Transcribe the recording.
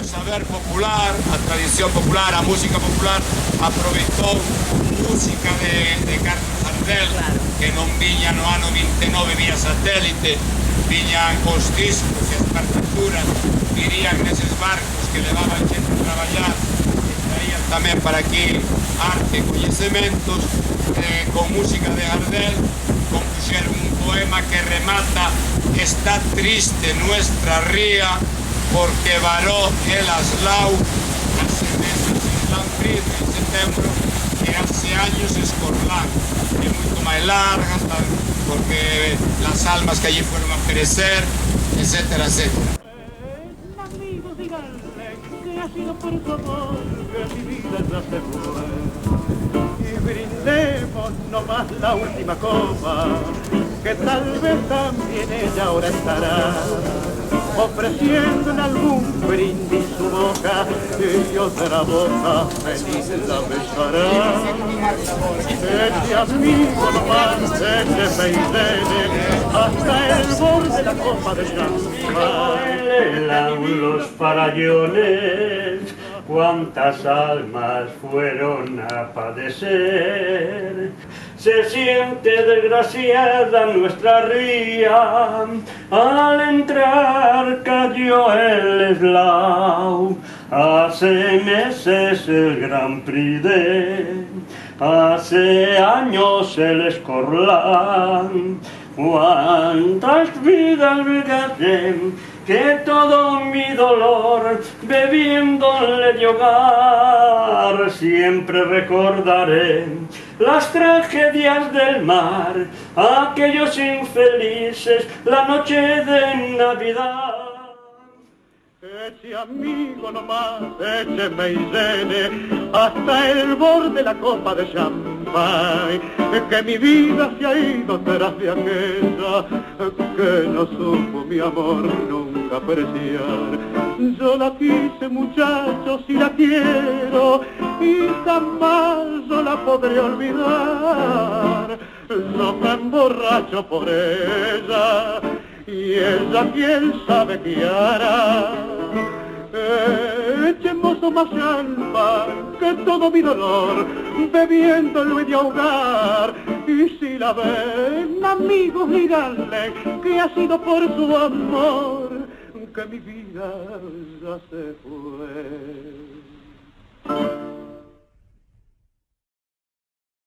o saber popular, a tradición popular, a música popular, aproveitou música de Carlos Gardel, claro, que non viña no ano 29 vía satélite, viñan os discos e as partituras, irían neses barcos que levaban xente a traballar, e traían tamén para aquí arte e coñecementos, con música de Gardel, compuxeron un poema que remata: está triste nuestra ría, porque varó el aslau, hace meses en frío en setembro, e hace años escorlán, é moito máis larga, porque las almas que allí fueron a perecer, etcétera, etcétera. Amigos, díganle que ha sido por su amor que mi vida ya se fue. Y brindemos nomás la última copa, que tal vez también ella ahora estará ofreciendo en algún brindis su boca, y otra boca feliz la besará. Ese amigo nomás, ese peidene, hasta el borde de la copa de champán. Bailan los farallones, cuántas almas fueron a padecer. Se siente desgraciada nuestra ría, al entrar cayó el eslau. Hace meses el Gran Prix hace años el Escorlán. Cuántas vidas regasen, que todo mi dolor bebiéndole de hogar. Siempre recordaré las tragedias del mar, aquellos infelices, la noche de Navidad. Ese amigo nomás, ese meisene, hasta el borde de la copa de champán, que mi vida se ha ido tras de aquella, que no supo mi amor nunca apreciar. Yo la quise, muchachos, y la quiero, y jamás yo la podré olvidar. Yo me emborracho por ella, y ella quién sabe qué hará. Echemos más alma que todo mi dolor, bebiéndolo he de ahogar. Y si la ven, amigos, díganle que ha sido por su amor que mi vida ya se fue.